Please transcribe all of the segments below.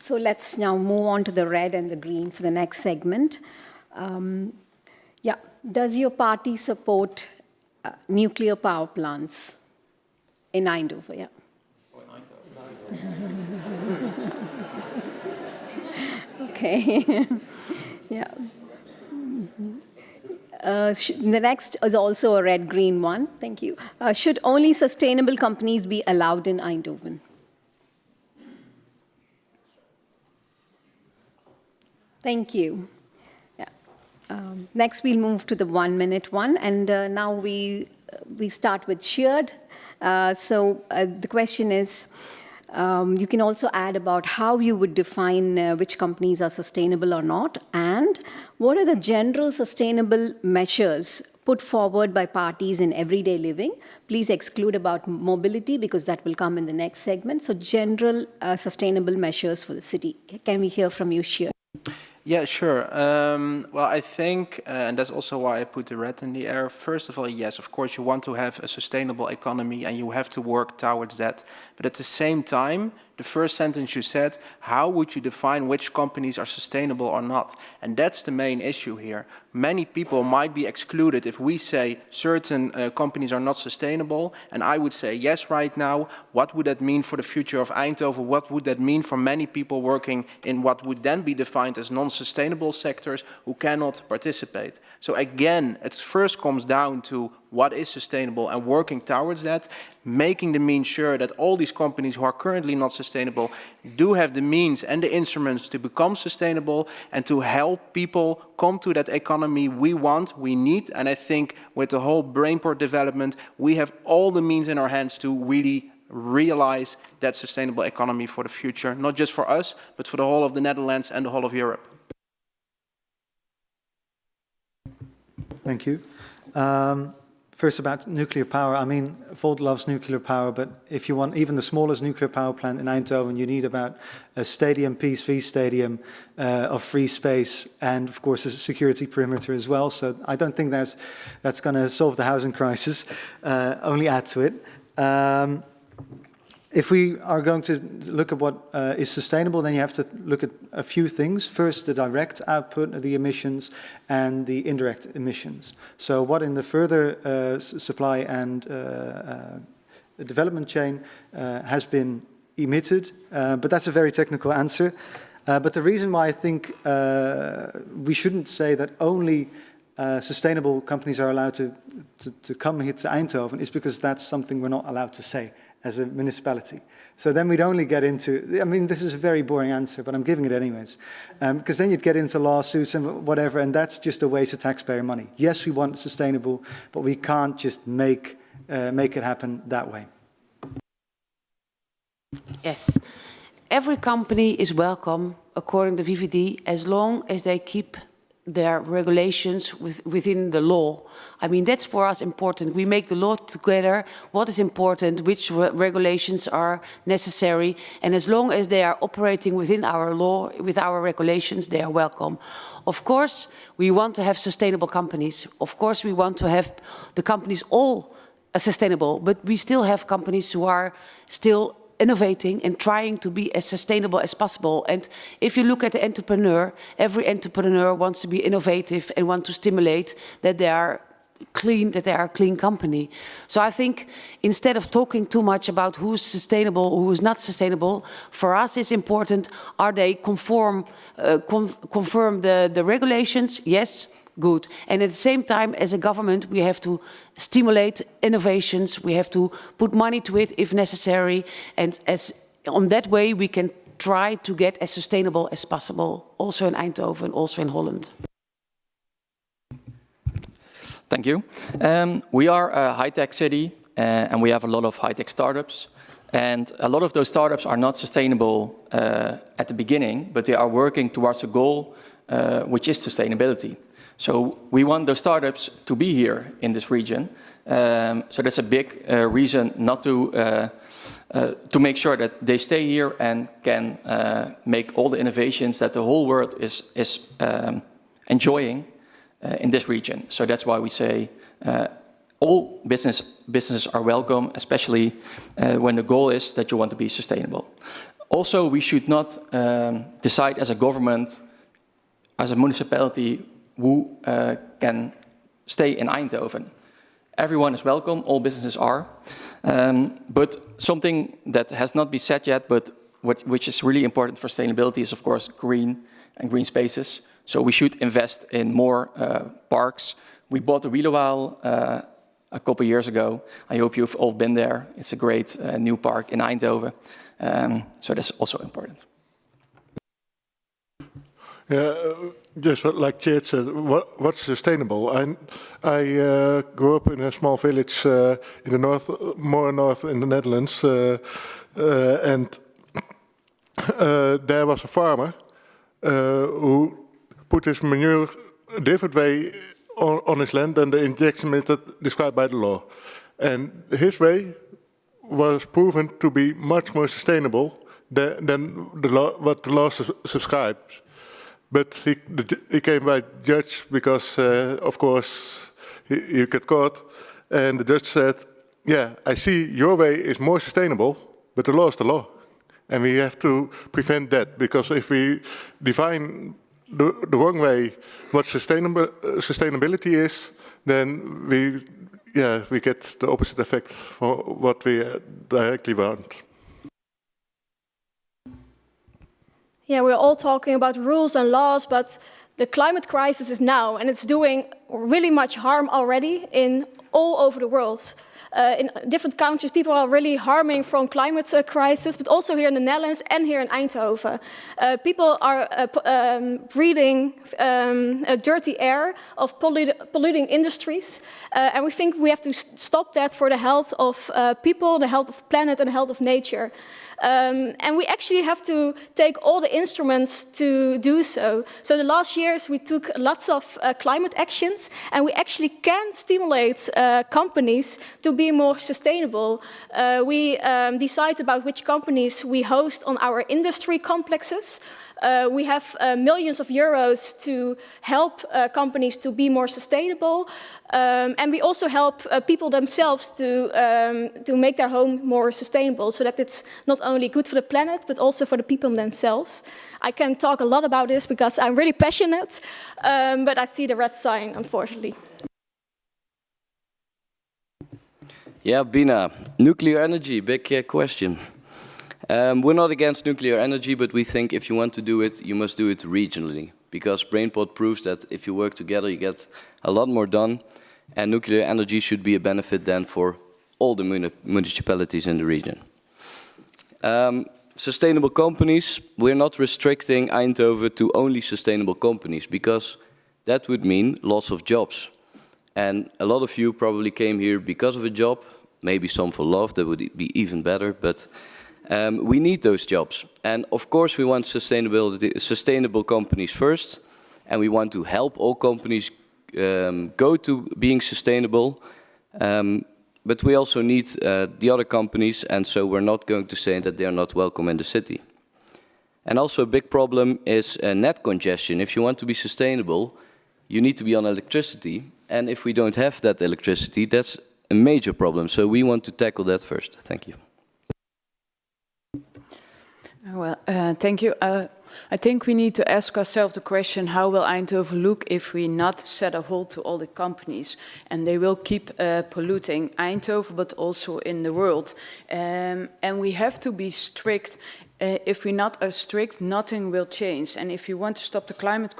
So let's now move on to the red and the green for the next segment. Yeah, does your party support nuclear power plants in Eindhoven? Yeah. Oh, in Eindhoven. Okay. Yeah. The next is also a red-green one. Thank you. Should only sustainable companies be allowed in Eindhoven? Thank you. Yeah. Next, we'll move to the 1-minute one, and now we start with shared. The question is, you can also add about how you would define which companies are sustainable or not, and what are the general sustainable measures put forward by parties in everyday living. Please exclude about mobility because that will come in the next segment. So general sustainable measures for the city. Can we hear from you, Shir? Yeah, sure. Well, I think, and that's also why I put the red in the air. First of all, yes, of course, you want to have a sustainable economy and you have to work towards that. But at the same time, the first sentence you said, how would you define which companies are sustainable or not? And that's the main issue here. Many people might be excluded if we say certain companies are not sustainable. And I would say, yes, right now, what would that mean for the future of Eindhoven? What would that mean for many people working in what would then be defined as non-sustainable sectors who cannot participate? So again, it first comes down to what is sustainable and working towards that, making the means sure that all these companies who are currently not sustainable do have the means and the instruments to become sustainable and to help people come to that economy we want, we need. And I think with the whole Brainport development, we have all the means in our hands to really realize that sustainable economy for the future, not just for us, but for the whole of the Netherlands and the whole of Europe. Thank you. First about nuclear power. I mean, Volt loves nuclear power, but if you want even the smallest nuclear power plant in Eindhoven, you need about a stadium, PSV stadium of free space, and of course a security perimeter as well. So I don't think that's going to solve the housing crisis. Only add to it. If we are going to look at what is sustainable, then you have to look at a few things. First, the direct output of the emissions and the indirect emissions. So what in the further supply and development chain has been emitted, but that's a very technical answer. But the reason why I think we shouldn't say that only sustainable companies are allowed to come here to Eindhoven is because that's something we're not allowed to say as a municipality. So then we'd only get into, I mean, this is a very boring answer, but I'm giving it anyways, because then you'd get into lawsuits and whatever, and that's just a waste of taxpayer money. Yes, we want sustainable, but we can't just make it happen that way. Yes. Every company is welcome, according to VVD, as long as they keep their regulations within the law. I mean, that's for us important. We make the law together, what is important, which regulations are necessary, and as long as they are operating within our law, with our regulations, they are welcome. Of course, we want to have sustainable companies. Of course, we want to have the companies all sustainable, but we still have companies who are still innovating and trying to be as sustainable as possible. And if you look at the entrepreneur, every entrepreneur wants to be innovative and want to stimulate that they are clean, that they are a clean company. So I think instead of talking too much about who's sustainable, who's not sustainable, for us it's important, are they confirm the regulations? Yes. Good. And at the same time, as a government, we have to stimulate innovations. We have to put money to it if necessary. And on that way, we can try to get as sustainable as possible, also in Eindhoven, also in Holland. Thank you. We are a high-tech city, and we have a lot of high-tech startups. And a lot of those startups are not sustainable at the beginning, but they are working towards a goal, which is sustainability. So we want those startups to be here in this region. So that's a big reason not to make sure that they stay here and can make all the innovations that the whole world is enjoying in this region. So that's why we say all businesses are welcome, especially when the goal is that you want to be sustainable. Also, we should not decide as a government, as a municipality, who can stay in Eindhoven. Everyone is welcome, all businesses are. But something that has not been said yet, but which is really important for sustainability is, of course, green and green spaces. So we should invest in more parks. We bought the Wielerwaal a couple years ago. I hope you've all been there. It's a great new park in Eindhoven. So that's also important. Yeah, just like Chad said, what's sustainable? I grew up in a small village in the north, more north in the Netherlands, and there was a farmer who put his manure a different way on his land than the injection method described by the law. And his way was proven to be much more sustainable than what the law subscribes. But he came by judge because, of course, he got caught. And the judge said, yeah, I see your way is more sustainable, but the law is the law. And we have to prevent that, because if we define the wrong way what sustainability is, then we get the opposite effect for what we directly want. Yeah, we're all talking about rules and laws, but the climate crisis is now, and it's doing really much harm already in all over the world. In different countries, people are really harming from climate crisis, but also here in the Netherlands and here in Eindhoven. People are breathing dirty air of polluting industries, and we think we have to stop that for the health of people, the health of the planet, and the health of nature. And we actually have to take all the instruments to do so. So the last years we took lots of climate actions, and we actually can stimulate companies to be more sustainable. We decide about which companies we host on our industry complexes. We have millions of euros to help companies to be more sustainable. And we also help people themselves to make their home more sustainable, so that it's not only good for the planet, but also for the people themselves. I can talk a lot about this because I'm really passionate, but I see the red sign, unfortunately. Yeah, Bina, nuclear energy, big question. We're not against nuclear energy, but we think if you want to do it, you must do it regionally. Because BrainPod proves that if you work together, you get a lot more done. And nuclear energy should be a benefit then for all the municipalities in the region. Sustainable companies, we're not restricting Eindhoven to only sustainable companies, because that would mean loss of jobs. And a lot of you probably came here because of a job, maybe some for love, that would be even better, but we need those jobs. And of course we want sustainable companies first, and we want to help all companies go to being sustainable, but we also need the other companies, and so we're not going to say that they're not welcome in the city. And also a big problem is net congestion. If you want to be sustainable, you need to be on electricity, and if we don't have that electricity, that's a major problem. So we want to tackle that first. Thank you. Well, thank you. I think we need to ask ourselves the question, how will Eindhoven look if we not set a halt to all the companies? And they will keep polluting Eindhoven, but also in the world. And we have to be strict. If we're not as strict, nothing will change. And if you want to stop the climate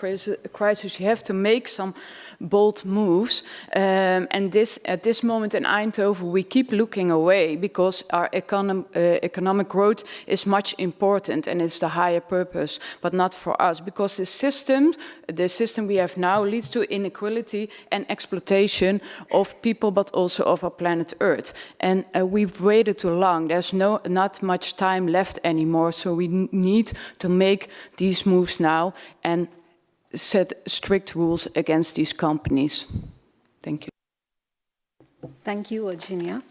crisis, you have to make some bold moves. And at this moment in Eindhoven, we keep looking away because our economic growth is much important and it's the higher purpose, but not for us. Because the system we have now leads to inequality and exploitation of people, but also of our planet Earth. And we've waited too long. There's not much time left anymore. So we need to make these moves now and set strict rules against these companies. Thank you. Thank you, Eugenia.